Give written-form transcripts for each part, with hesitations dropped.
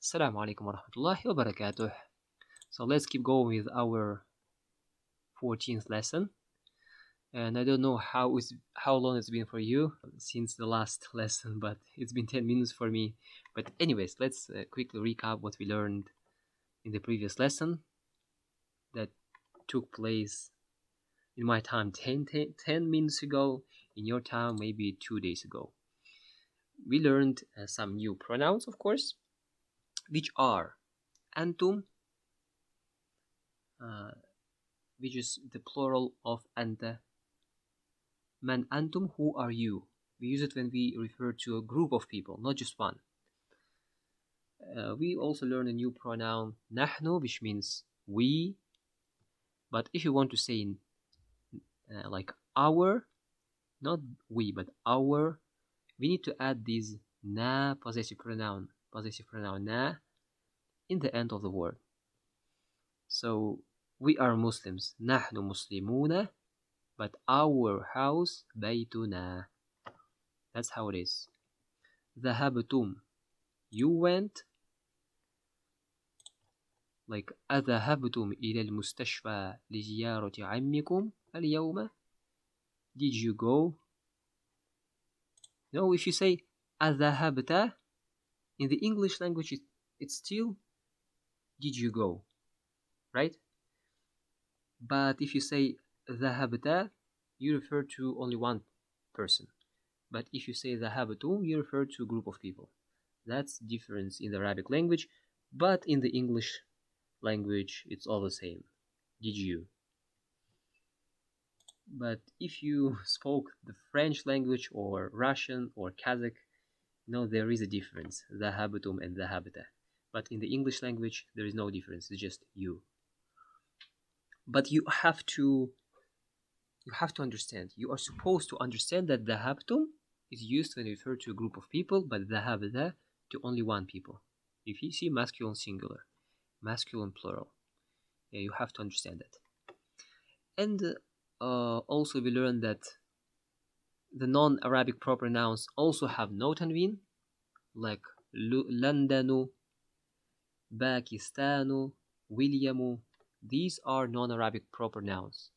Assalamu alaikum wa rahmatullahi wa barakatuh. So let's keep going with our 14th lesson. And I don't know how long it's been for you since the last lesson, but it's been 10 minutes for me. But anyways, let's quickly recap what we learned in the previous lesson that took place in my time 10 minutes ago, in your time maybe 2 days ago. We learned some new pronouns, of course, which are انتم, which is the plural of anta. Man antum, who are you? We use it when we refer to a group of people, not just one. We also learn a new pronoun nahnu, which means we. But if you want to say like our, not we, but our, we need to add this na possessive pronoun na in the end of the word. So we are Muslims. نحن مسلمون, but our house بيتنا. That's how it is. ذهبتم, you went. Like أذهبتم إلى المستشفى لزيارة عمكم اليوم? Did you go? No, if you say أذهبت, in the English language it's still did you go, right? But if you say ذهبت, you refer to only one person. But if you say ذهبتم, you refer to a group of people. That's the difference in the Arabic language, but in the English language it's all the same. Did you? But if you spoke the French language or Russian or Kazakh, no, there is a difference. ذهبتم and ذهبت. But in the English language there is no difference. It's just you. But you have to understand. You are supposed to understand that ذهبتم is used when you refer to a group of people, but ذهبت to only one people. If you see masculine singular, masculine plural, yeah, you have to understand that. And also we learned that the non-Arabic proper nouns also have no tanween, like Londonu, Pakistanu, Williamu. These are non-Arabic proper nouns,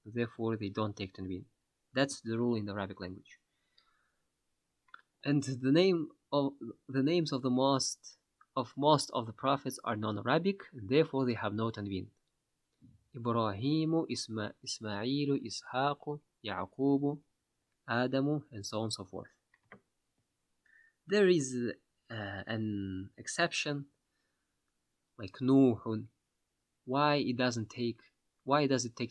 therefore they don't take tanween. That's the rule in the Arabic language. And the names of most of the prophets are non-Arabic, and therefore they have no tanween. Ibrahimu, Ismailu, Ishaqu, Yaqubu, Adamu, and so on and so forth. There is an exception, like Nuhun. Why does it take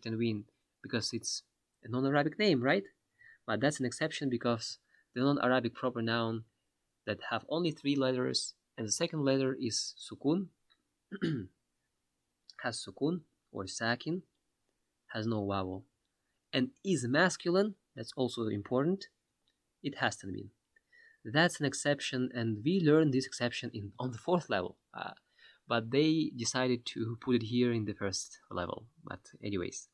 tanween? Because it's a non-Arabic name, right? But that's an exception because the non-Arabic proper noun that have only 3 letters and the second letter is sukun, has sukun or sakin, has no vowel, and is masculine. That's also important. It has tanween. That's an exception, and we learned this exception on the 4th level. But they decided to put it here in the 1st level. But anyways,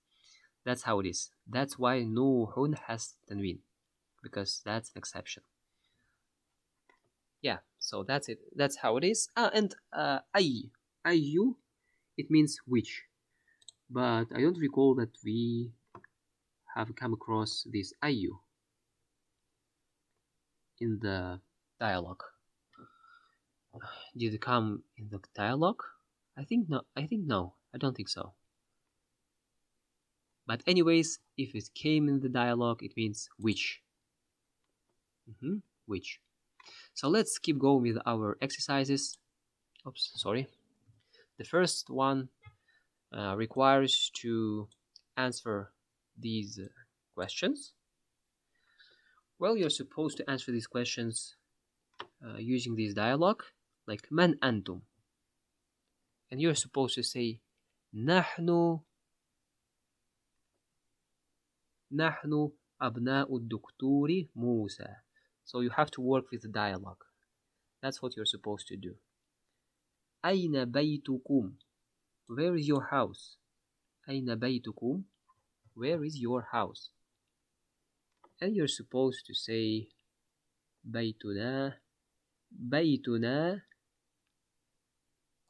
that's how it is. That's why Nuhun has tanween, because that's an exception. Yeah, so that's it. That's how it is. And ayu, it means which. But I don't recall that we have come across this ayu in the dialogue. Did it come in the dialogue? I think no. I don't think so. But anyways, if it came in the dialogue, it means which. Which. So let's keep going with our exercises. Oops, sorry. The first one requires to answer these questions. Well, you're supposed to answer these questions using this dialogue, like man antum, and you're supposed to say نحن أبناء الدكتور موسى. So you have to work with the dialogue. That's what you're supposed to do. أين بيتكم? Where is your house? أين بيتكم? Where is your house? And you're supposed to say بيتنا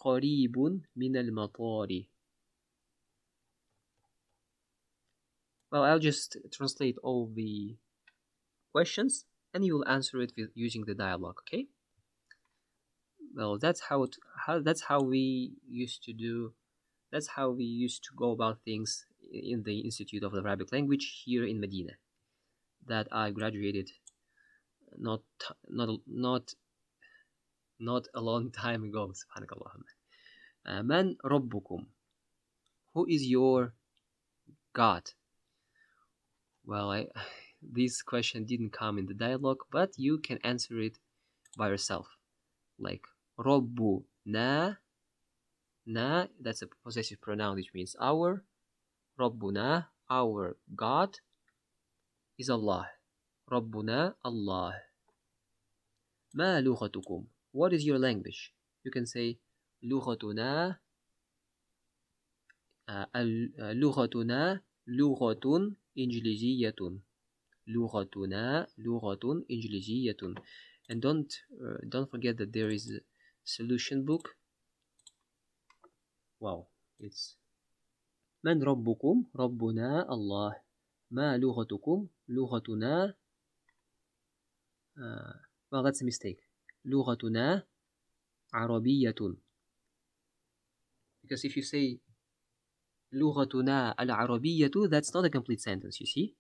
قريب من المطار. Well, I'll just translate all the questions and you will answer it using the dialogue, okay? Well, that's how we used to do. That's how we used to go about things in the Institute of the Arabic Language here in Medina, that I graduated not not not not a long time ago. Subhanakallah. Man Rabbukum. Who is your God? Well, this question didn't come in the dialogue, but you can answer it by yourself. Like Rabbu na, that's a possessive pronoun which means our. Rabbuna, our God, is Allah. Rabbuna, Allah. Ma lughatukum. What is your language? You can say lughatuna, lughatuna, lughatun injiliziyatun. Lughatuna, lughatun injiliziyatun. And don't forget that there is a solution book. Wow, it's من ربكم؟ ربنا الله. ما لغتكم؟ لغتنا well, that's a mistake. لغتنا عربية. Because if you say لغتنا العربية, that's not a complete sentence, you see?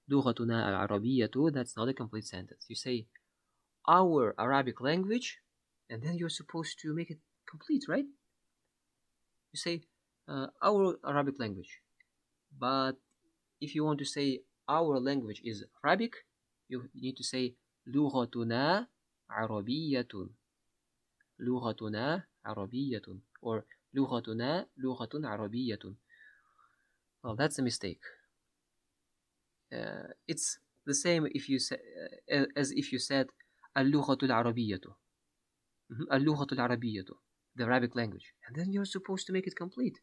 لغتنا العربية, that's not a complete sentence. You say our Arabic language, and then you're supposed to make it complete, right? You say our Arabic language. But if you want to say our language is Arabic, you need to say لغتنا عربية. لغتنا عربية or لغتنا لغة عربية. Well, that's a mistake. It's the same if you say, as if you said اللغة العربية. اللغة العربية, the Arabic language, and then you're supposed to make it complete.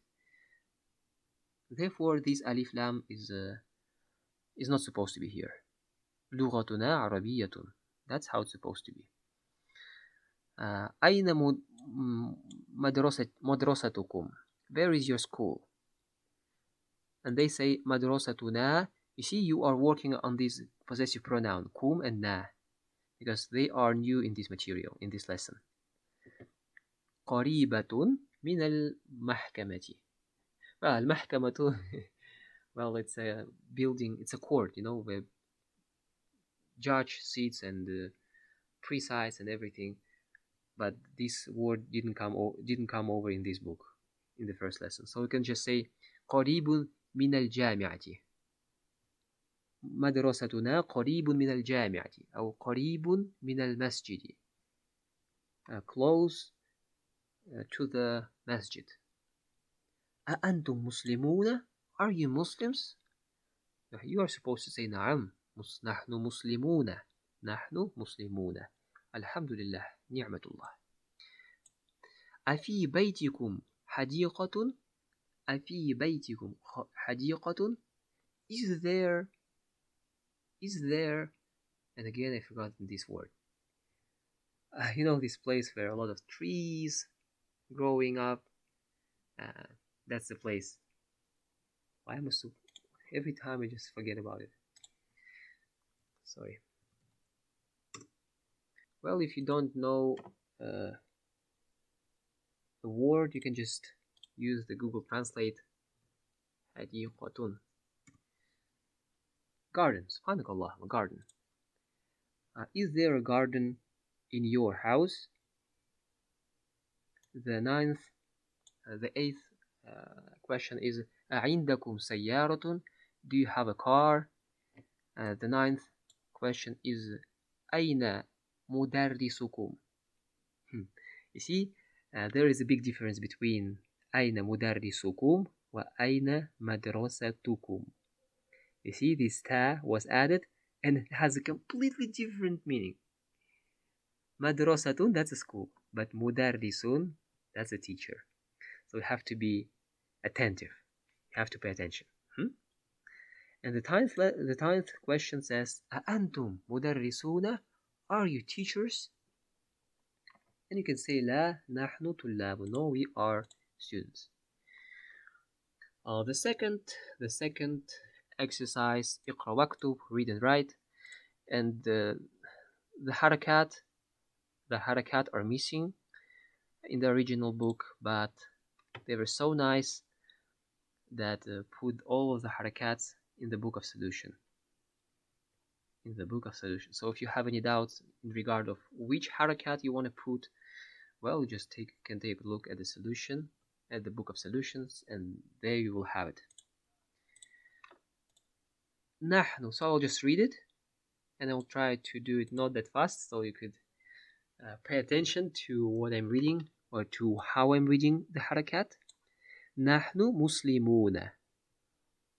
Therefore, this alif lam is not supposed to be here. لغتنا عربية. That's how it's supposed to be. أين مدرستكم? Where is your school? And they say مدرستنا. You see, you are working on this possessive pronoun kum and na, because they are new in this material, in this lesson. قريبة من المحكمة. Well, المحكمة well, it's a building, it's a court, you know, where judge sits and presides and everything. But this word didn't come over in this book, in the first lesson. So we can just say قريب من الجامعة. مدرستنا قريب من الجامعة أو قريب من المسجد. Close to the masjid. أأنتم مسلمون? Are you Muslims? You are supposed to say نعم. نحن مسلمون. نحن مسلمون. الحمد لله. نعمة الله. أفي بيتكم حديقة؟ أفي بيتكم حديقة? Is there, and again I forgot this word. You know, this place where a lot of trees growing up. That's the place. Why am I so... Every time I just forget about it. Sorry. Well, if you don't know the word, you can just use the Google Translate. حديقة. Garden. Subhanakallah, a garden. Is there a garden in your house? The eighth question is أعندكم سيارة? Do you have a car? The ninth question is أين مدرسكم? You see, there is a big difference between أين مدرسكم وأين مدرستكم. You see, this ta was added and it has a completely different meaning. Madrasatun, that's a school, but mudarrisun, that's a teacher. So you have to be attentive. You have to pay attention. And the 10th question says, أأنتم مدرسون? Are you teachers? And you can say لا نحن طلاب. No, we are students. The second exercise اقرأ واكتب, read and write. And the harakat are missing in the original book, but they were so nice that put all of the harakats in the book of solution. So if you have any doubts in regard of which harakat you want to put, well, you just can take a look at the solution, at the book of solutions, and there you will have it. نحن. So I'll just read it, and I'll try to do it not that fast, so you could pay attention to what I'm reading or to how I'm reading the harakat. نحن مسلمون.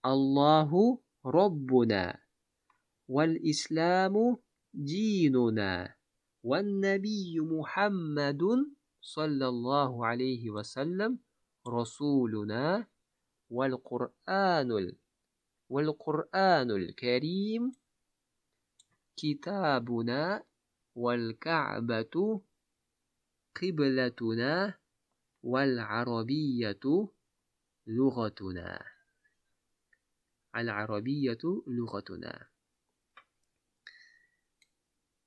الله ربنا. والإسلام ديننا. والنبي محمد صلى الله عليه وسلم رسولنا. والقرآن الكريم كتابنا. والكعبة قبلتنا. والعربية لغتنا. العربية لغتنا.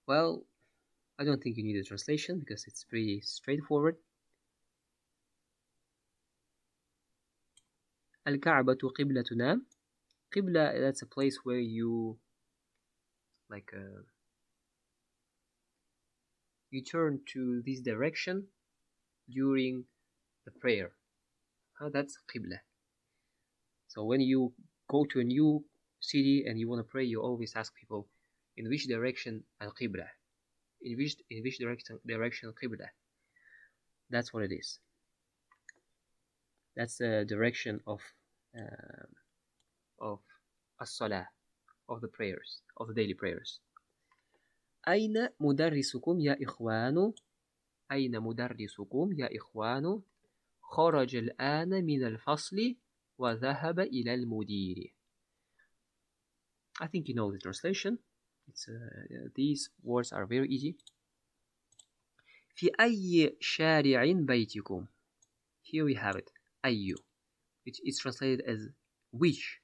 Well, I don't think you need a translation because it's pretty straightforward. الكعبة قبلتنا. Qibla, that's a place where you you turn to this direction during the prayer. That's Qibla. So when you go to a new city and you want to pray, you always ask people, in which direction al-Qibla? In which direction Qibla? That's what it is. That's the direction of as-salah, of the prayers, of the daily prayers. أين مدرسكم يا إخوان؟ أين مدرسكم يا إخوان؟ خرج الآن من الفصل وذهب إلى المدير. I think you know the translation. These words are very easy. في أي شارع بيتكم? Here we have it. أي, which is translated as which.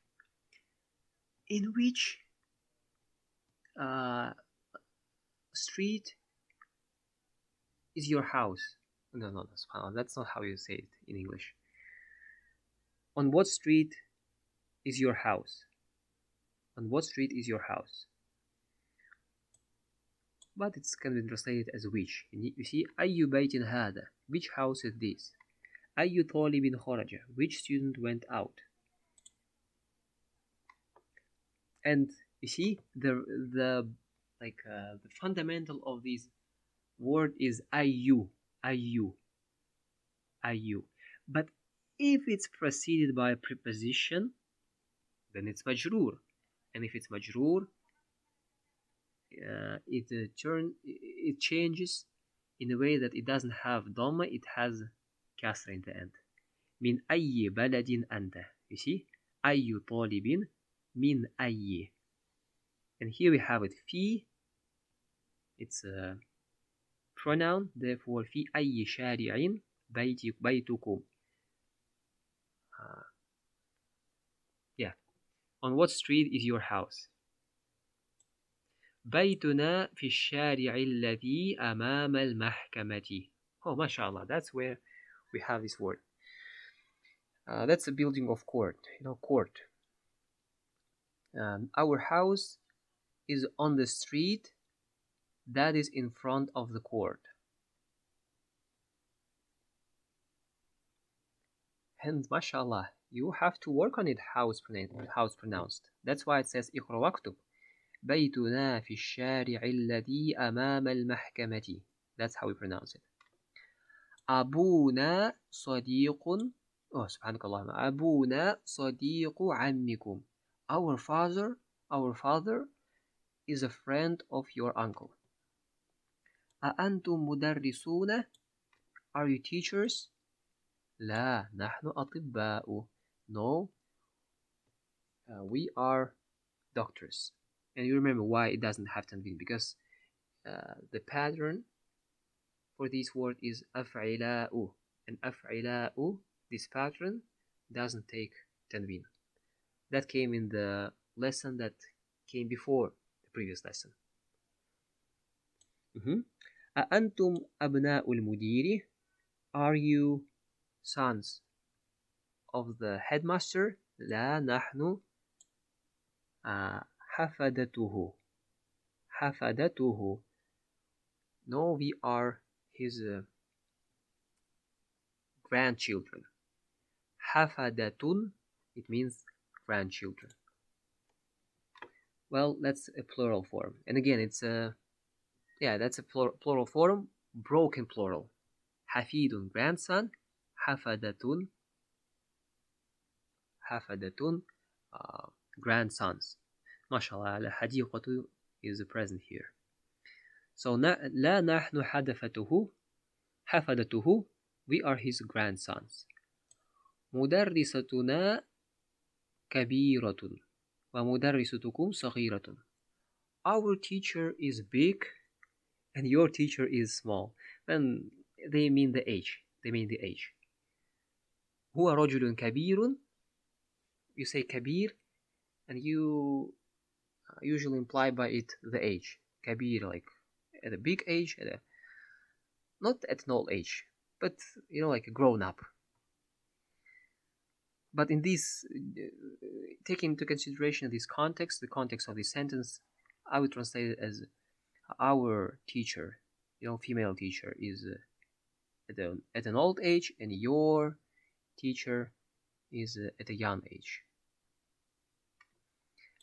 In which street is your house? No, that's not how you say it in English. On what street is your house? On what street is your house? But it's can be translated as which. You see, أي بيت هذا? Which house is this? أي طالب خرج? Which student went out? And you see, the fundamental of this word is ayu. But if it's preceded by a preposition, then it's majroor. And if it's majroor, it changes in a way that it doesn't have dhamma, it has kasra in the end. من أي بلد أنت? You see, أي طالب من أي. And here we have it. في, it's a pronoun, therefore في أي شارع بيتكم. Yeah. On what street is your house? بيتنا في الشارع الذي أمام المحكمة. Oh, mashallah, that's where we have this word. That's a building of court, court. Our house is on the street that is in front of the court. And mashallah, you have to work on it how it's pronounced. That's why it says اقرأ واكتب. بيتنا في الشارع الذي أمام المحكمة. That's how we pronounce it. أبونا صديق. Oh, سبحانك اللهم. أبونا صديق عمكم. Our father is a friend of your uncle. أأنتم مدرسون? Are you teachers? لا نحن أطباء. No, we are doctors. And you remember why it doesn't have tanween, because the pattern for this word is أفعلاء. And أفعلاء, this pattern, doesn't take tanween. That came in the lesson that came before the previous lesson. أأنتم أبناء المدير? Are you sons of the headmaster? لا نحن حفدته. حفدته. No, we are his grandchildren. حفدة, it means grandchildren. Well, that's a plural form. And again, it's that's a plural form, broken plural. حفيد, grandson. حفدة, grandsons. MashaAllah, الحديقة is present here. So لا نحن حفدته, we are his grandsons. مدرستنا كبيرة ومدرستكم صغيرة. Our teacher is big and your teacher is small. Then they mean the age. هو رجل كبير. You say كبير and you usually imply by it the age. كبير, like at a big age, not at an old age, but like a grown up. But in this, taking into consideration this context, the context of this sentence, I would translate it as our teacher, female teacher, is at an old age, and your teacher is at a young age.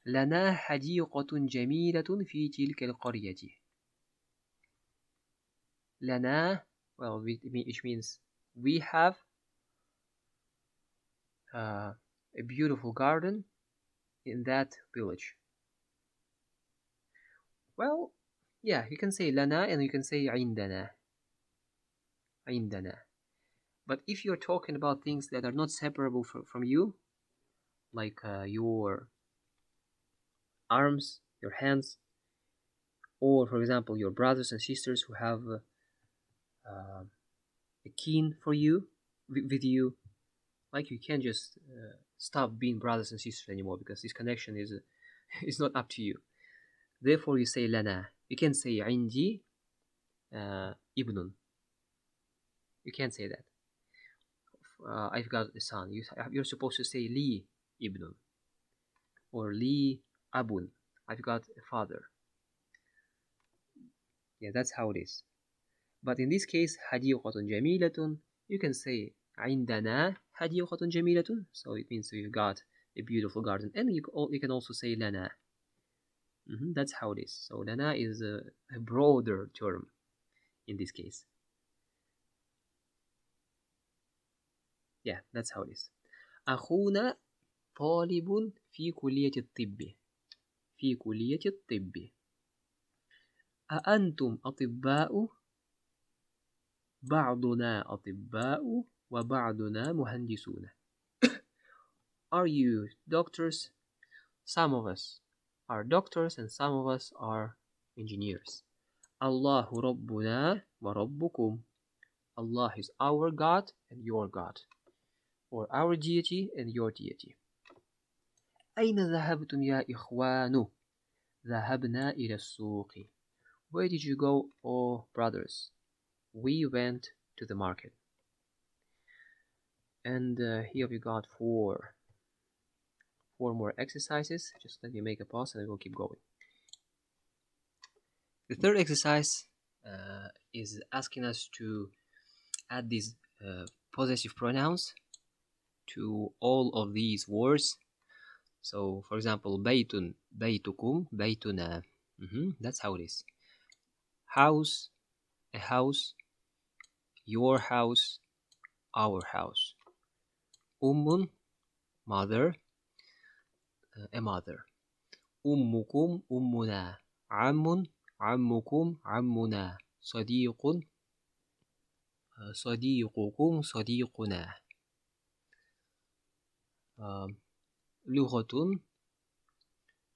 لنا حديقة جميلة في تلك القرية. لنا, well, which means we have a beautiful garden in that village. Well, yeah, you can say لنا and you can say عندنا. But if you're talking about things that are not separable from you, like your arms, your hands, or for example your brothers and sisters who have a kin for you, with you, like you can't just stop being brothers and sisters anymore, because this connection is not up to you. Therefore you say لنا. You can say عندي ابن. You can't say that. I've got a son. You're supposed to say لي ابن or لي أب. I've got a father. Yeah, that's how it is. But in this case, حديقة جميلة, you can say عندنا حديقة جميلة. So it means we've got a beautiful garden. And you can also say لنا. That's how it is. So لنا is a broader term in this case. Yeah, that's how it is. أخونا طالب في كلية الطب. في كلية الطب. أأنتم أطباء؟ بعضنا أطباء وبعضنا مهندسون. Are you doctors? Some of us are doctors and some of us are engineers. الله ربنا وربكم. Allah is our God and your God, or our deity and your deity. أين ذهبتم يا إخوان؟ ذهبنا إلى السوق. Where did you go, oh brothers? We went to the market. And here we got four more exercises. Just let me make a pause and we'll keep going. The third exercise is asking us to add these possessive pronouns to all of these words. So, for example, بيت, بيتكم, بيتنا. That's how it is. House, a house. Your house, our house. Mother, a mother. أمكم, أمنا. عم, عمكم, عمنا. صديق, صديقكم, صديقنا. لغة,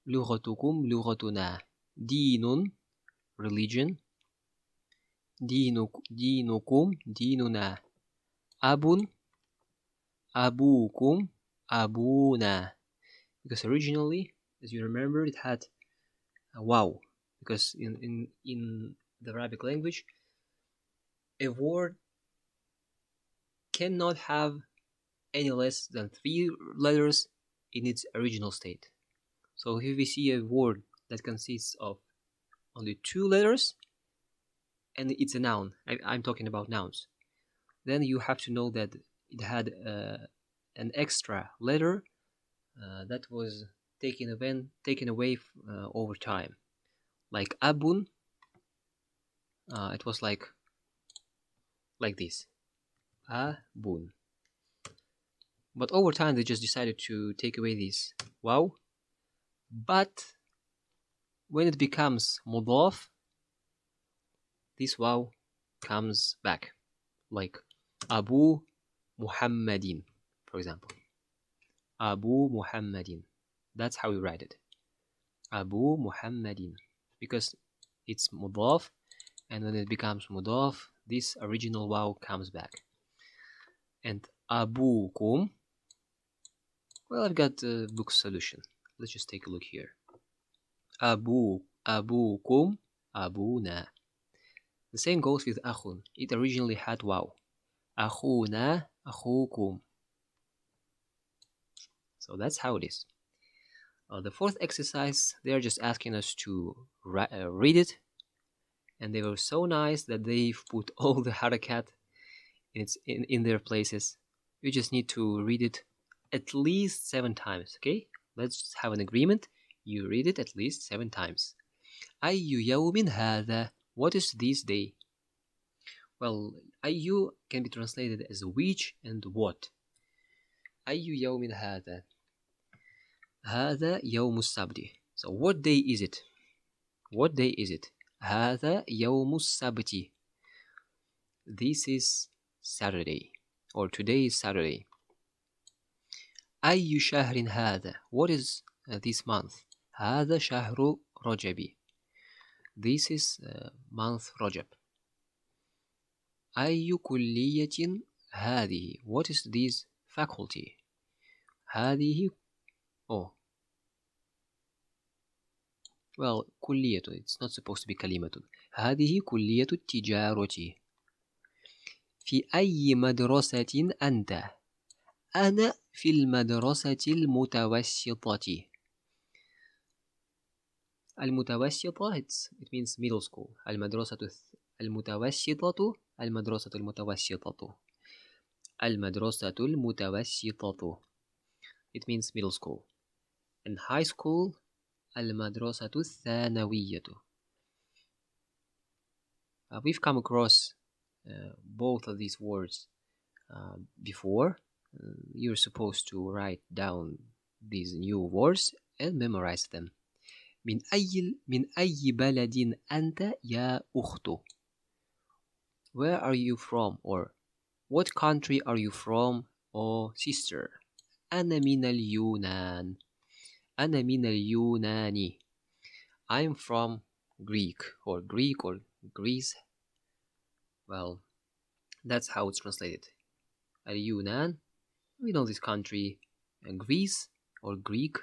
لغتكم, لغتنا. دين, religion. دينكم ديننا أب أبوكم أبونا. Because originally, as you remember, it had a wow. Because in the Arabic language, a word cannot have any less than 3 letters in its original state. So if we see a word that consists of only 2 letters and it's a noun, I'm talking about nouns, then you have to know that it had an extra letter that was taken away over time. Like abun, it was like this, abun. But over time they just decided to take away this wow. But when it becomes mudaf, this wow comes back, like Abu Muhammadin, for example. Abu Muhammadin. That's how we write it. Abu Muhammadin. Because it's mudaf, and when it becomes mudaf, this original wow comes back. And Abukum, well, I've got the book solution. Let's just take a look here. Abukum, Abuna. The same goes with Akhun. It originally had wow. Akhuna, Akhukum. So that's how it is. The fourth exercise, they are just asking us to read it. And they were so nice that they've put all the harakat in their places. You just need to read it at least 7 times, okay? Let's have an agreement. You read it at least 7 times. أي يوم هذا? What is this day? Well, أي can be translated as which and what. أي يوم هذا? هذا يوم السبت. So what day is it? What day is it? هذا يوم السبت. This is Saturday, or today is Saturday. أي شهر هذا? What is this month? هذا شهر رجب. This is month رجب. أي كلية هذه? What is this faculty? هذه well, كلية, it's not supposed to be كلمة. هذه كلية التجارة. في أي مدرسة أنت؟ أنا في المدرسة المتوسطة. المتوسطة, it means middle school. المدرسة المتوسطة. المدرسة المتوسطة. المدرسة المتوسطة. It means middle school. And high school, المدرسة الثانوية. We've come across both of these words before. You're supposed to write down these new words and memorize them. من أي بلد أنت يا أخت? Where are you from? Or what country are you from, oh sister? أنا من اليونان. أنا من اليونان. I'm from Greek or Greece. Well, that's how it's translated. Al-Yunan, we know this country. Greece or Greek.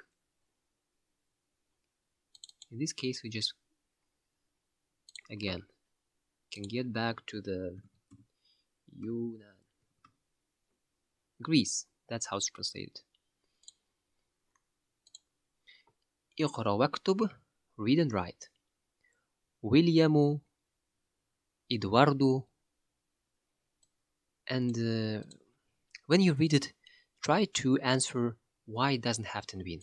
In this case, we just, again, can get back to the Yunan. Greece, that's how it's translated. اقرأ واكتب, read and write. William, Eduardo. And when you read it, try to answer why it doesn't have tanween.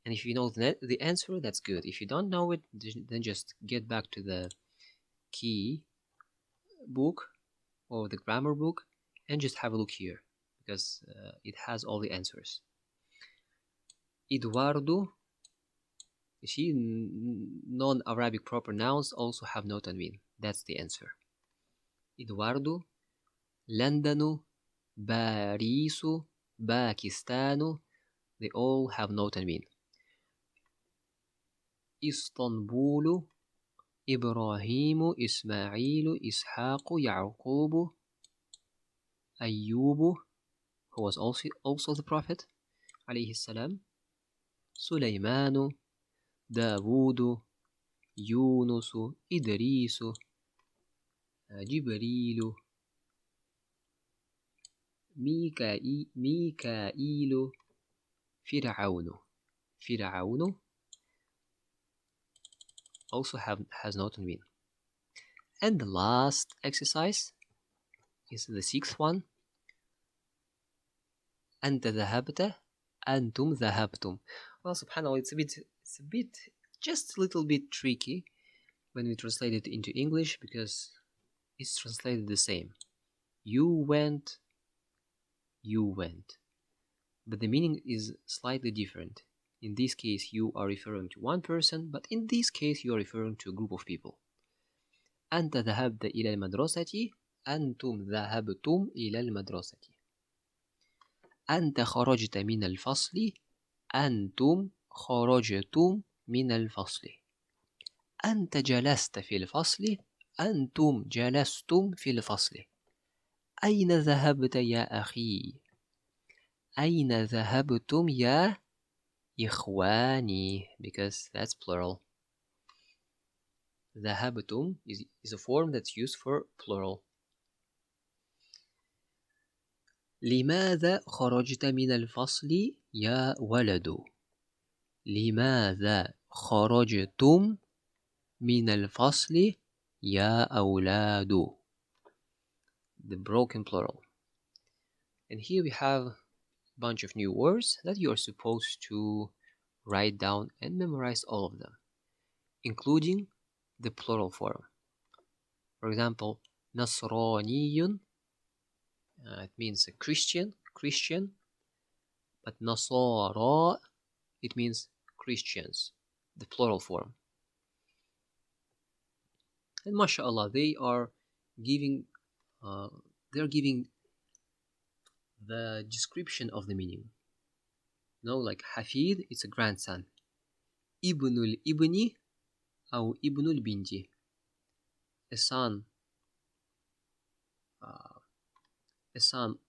And if you know the answer, that's good. If you don't know it, then just get back to the key book or the grammar book and just have a look here, because it has all the answers. Eduardo, you see, non-Arabic proper nouns also have no tanween. That's the answer. Eduardo, London, Paris, Pakistan, they all have no tanween. Istanbul, إبراهيم إسماعيل إسحاق يعقوب أيوب, who was also the prophet عليه السلام, سليمان, داود, يونس, إدريس, جبريل, ميكائيل, فرعون also has no tanween. And the last exercise is the sixth one. أنت ذهبت, أنتم ذهبتم. Well, subhanAllah, it's a bit, just a little bit tricky when we translate it into English because it's translated the same. You went, but the meaning is slightly different. In this case, you are referring to one person, but in this case, you are referring to a group of people. أنت ذهبت إلى المدرسة, أنتم ذهبتم إلى المدرسة. أنت خرجت من الفصل, أنتم خرجتم من الفصل. أنت جلست في الفصل, أنتم جلستم في الفصل. أين ذهبت يا أخي؟ أين ذهبتم يا إخواني? Because that's plural. ذهبتم is a form that's used for plural. لماذا خرجت من الفصل يا ولد؟ لماذا خرجتم من الفصل يا أولاد? The broken plural. And here we have a bunch of new words that you are supposed to write down and memorize all of them, including the plural form. For example, نصراني, it means a Christian, but نصارى, it means Christians, the plural form. And mashallah, they are giving the description of the meaning. Like Hafid, it's a grandson. Ibnul ibni or ibnul binti, a son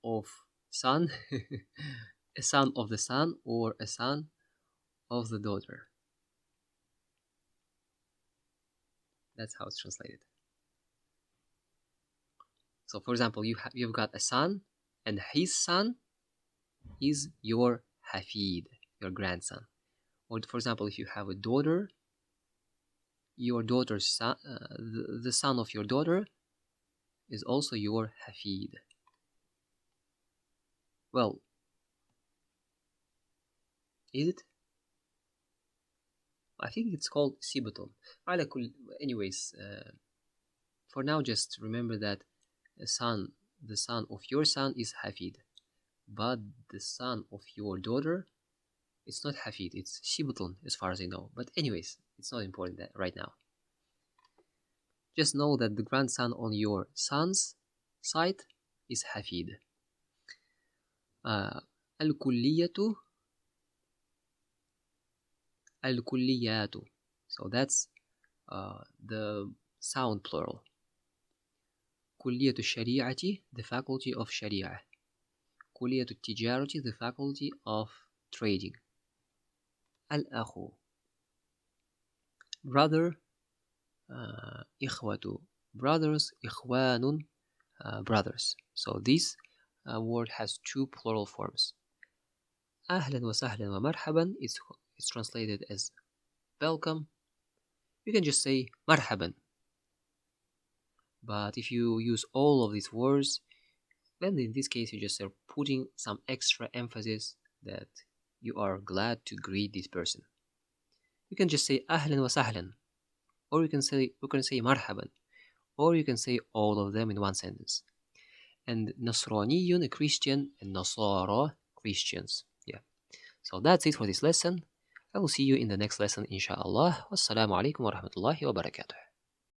of son, a son of the son, or a son of the daughter. That's how it's translated. So, for example, you've got a son, and his son is your Hafid, your grandson. Or, for example, if you have a daughter, your daughter's son, the son of your daughter is also your Hafid. Well, is it? I think it's called Sibaton. Anyways, for now, just remember that the son of your son is Hafid, but the son of your daughter, it's not Hafid, it's Sibaton as far as I know. But anyways, it's not important right now. Just know that the grandson on your son's side is Hafid. Al-kulliyatu, al-kulliyatu. So that's the sound plural. Kulliyatu shari'ati, the faculty of sharia. Kulliyatu tijarati, the faculty of trading. Al-akhu, brother. Ikhwatu, brothers. Ikhwanun, brothers. So this word has two plural forms. Ahlan wa sahlan wa marhaban, it's translated as welcome. You can just say marhaban. But if you use all of these words, then in this case you just are putting some extra emphasis that you are glad to greet this person. You can just say ahlan wa sahlan, or you can say marhaban, or you can say all of them in one sentence. And Nasraniyun, a Christian, and Nasara, Christians. Yeah. So that's it for this lesson. I will see you in the next lesson, inshallah. Wassalamu alaikum wa rahmatullahi wa barakatuh.